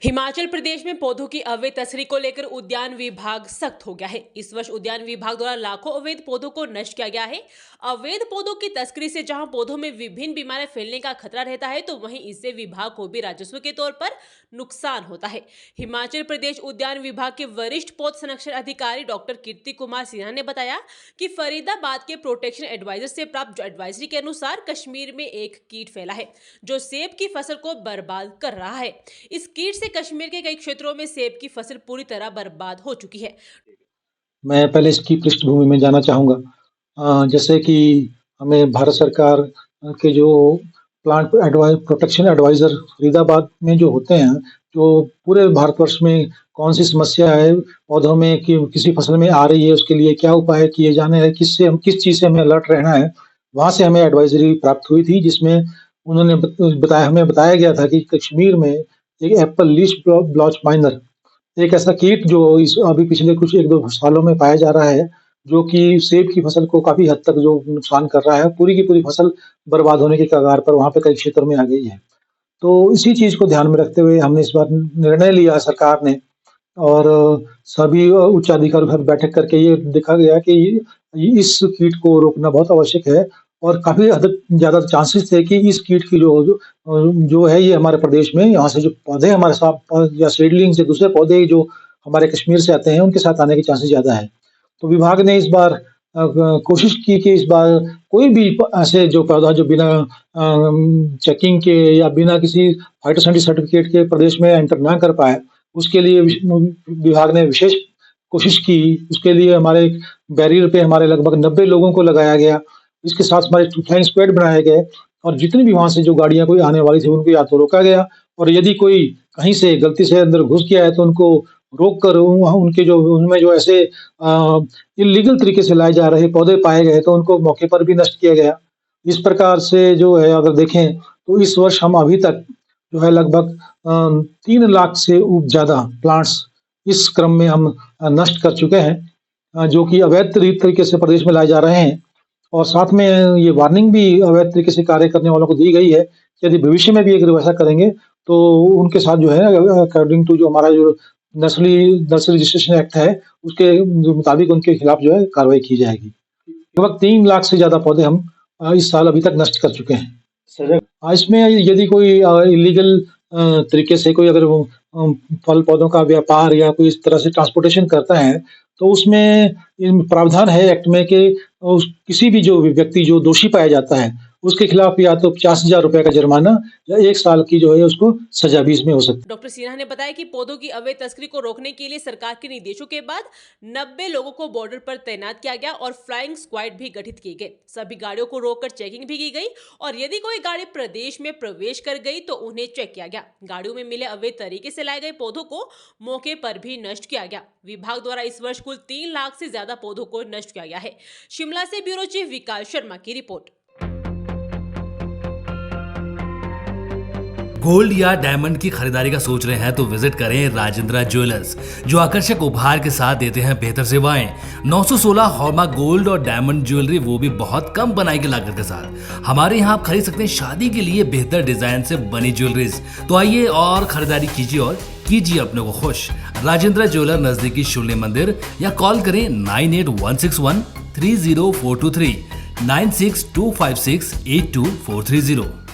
हिमाचल प्रदेश में पौधों की अवैध तस्करी को लेकर उद्यान विभाग सख्त हो गया है। इस वर्ष उद्यान विभाग द्वारा लाखों अवैध पौधों को नष्ट किया गया है। अवैध पौधों की तस्करी से जहां पौधों में विभिन्न बीमारियां फैलने का खतरा रहता है, तो वहीं इससे विभाग को भी राजस्व के तौर पर नुकसान होता है। हिमाचल प्रदेश उद्यान विभाग के वरिष्ठ पौध संरक्षण अधिकारी डॉक्टर कीर्ति कुमार सिन्हा ने बताया कि फरीदाबाद के प्रोटेक्शन एडवाइजर से प्राप्त एडवाइजरी के अनुसार कश्मीर में एक कीट फैला है जो सेब की फसल को बर्बाद कर रहा है। इस कीट से कश्मीर के कई क्षेत्रों में सेब की फसल पूरी तरह बर्बाद हो चुकी है। मैं पहले इसकी पृष्ठभूमि में जाना चाहूँगा। जैसे कि हमें भारत सरकार के जो प्रोटेक्शन एडवाइज़र फरीदाबाद में जो होते हैं, जो पूरे भारतवर्ष में कौन-सी समस्या है पौधों में कि किसी फसल में आ रही है, उसके लिए क्या उपाय किए जाने हैं, किस चीज़ से हमें अलर्ट रहना है, वहाँ से हमें एडवाइज़री प्राप्त हुई थी, जिसमें उन्होंने हमें बताया गया था कि कश्मीर में एक एप्पल लीफ ब्लॉच माइनर, एक ऐसा कीट जो अभी पिछले कुछ 1-2 सालों में पाया जा रहा है, जो कि सेब की फसल को काफ़ी हद तक जो नुकसान कर रहा है, पूरी की पूरी फसल बर्बाद होने के कगार पर वहाँ पे कई क्षेत्रों में आ गई है। तो इसी चीज़ को ध्यान में रखते हुए हमने इस बार निर्णय लिया सरकार ने, और सभी उच्च अधिकारियों के साथ बैठक करके ये देखा गया कि इस कीट को रोकना बहुत आवश्यक है, और काफ़ी हद तक ज़्यादा चांसेस थे कि इस कीट की जो है ये हमारे प्रदेश में, यहाँ से जो पौधे हमारे साथ या सीडलिंग्स या दूसरे पौधे जो हमारे कश्मीर से आते हैं, उनके साथ आने के चांसेस ज़्यादा है। तो विभाग ने इस बार कोशिश की कि इस बार कोई भी ऐसे जो पौधा जो बिना चेकिंग के या बिना किसी फाइटोसैनिटरी सर्टिफिकेट के प्रदेश में एंटर ना कर पाए, उसके लिए विभाग ने विशेष कोशिश की। उसके लिए हमारे बैरियर पे हमारे लगभग 90 लोगों को लगाया गया। इसके साथ हमारे फ्लाइंग स्क्वाड बनाए गए, और जितनी भी वहाँ से जो गाड़ियाँ कोई आने वाली थी उनको या तो रोका गया, और यदि कोई कहीं से गलती से अंदर घुस गया है तो उनको रोक कर उनके जो उनमें जो ऐसे इल्लीगल तरीके से लाए जा रहे पौधे पाए गए तो उनको मौके पर भी नष्ट किया गया। इस प्रकार से जो है अगर देखें तो इस वर्ष हम अभी तक जो है लगभग 3 लाख से ज़्यादा प्लांट्स इस क्रम में हम नष्ट कर चुके हैं, जो कि अवैध तरीके से प्रदेश में लाए जा रहे हैं। और साथ में ये वार्निंग भी अवैध तरीके से कार्य करने वालों को दी गई है कि यदि भविष्य में भी अगर वैसा करेंगे तो उनके साथ जो है अकॉर्डिंग टू जो हमारा जो नर्सरी रजिस्ट्रेशन एक्ट है, उसके मुताबिक उनके खिलाफ जो है कार्रवाई की जाएगी। लगभग 3 लाख से ज़्यादा पौधे हम इस साल अभी तक नष्ट कर चुके हैं। इसमें यदि कोई इलीगल तरीके से कोई अगर फल पौधों का व्यापार या कोई इस तरह से ट्रांसपोर्टेशन करता है, तो उसमें प्रावधान है एक्ट में कि किसी भी जो व्यक्ति जो दोषी पाया जाता है, उसके खिलाफ या तो 50,000 रुपए का जुर्माना या 1 साल की जो है उसको सजा भी इसमें हो सकती है। डॉक्टर सिन्हा ने बताया कि पौधों की अवैध तस्करी को रोकने के लिए सरकार के निर्देशों के बाद 90 लोगों को बॉर्डर पर तैनात किया गया और फ्लाइंग स्क्वाड भी गठित किए गए। सभी गाड़ियों को रोककर चेकिंग भी की गई, और यदि कोई गाड़ी प्रदेश में प्रवेश कर गई तो उन्हें चेक किया गया। गाड़ियों में मिले अवैध तरीके से लाए गए पौधों को मौके पर भी नष्ट किया गया। विभाग द्वारा इस वर्ष कुल 3 लाख से ज्यादा पौधों को नष्ट किया गया है। शिमला से ब्यूरो चीफ विकास शर्मा की रिपोर्ट। गोल्ड या डायमंड की खरीदारी का सोच रहे हैं तो विजिट करें राजेंद्र ज्वेलर्स, जो आकर्षक उपहार के साथ देते हैं बेहतर सेवाएं। 916 हॉलमार्क गोल्ड और डायमंड ज्वेलरी, वो भी बहुत कम बनाई की लागत के साथ। हमारे यहाँ आप खरीद सकते हैं शादी के लिए बेहतर डिजाइन से बनी ज्वेलरीज। तो आइए और खरीदारी कीजिए और कीजिए अपने को खुश। राजेंद्र ज्वेलर, नजदीकी शून्य मंदिर, या कॉल करें 9816130423 9625682430।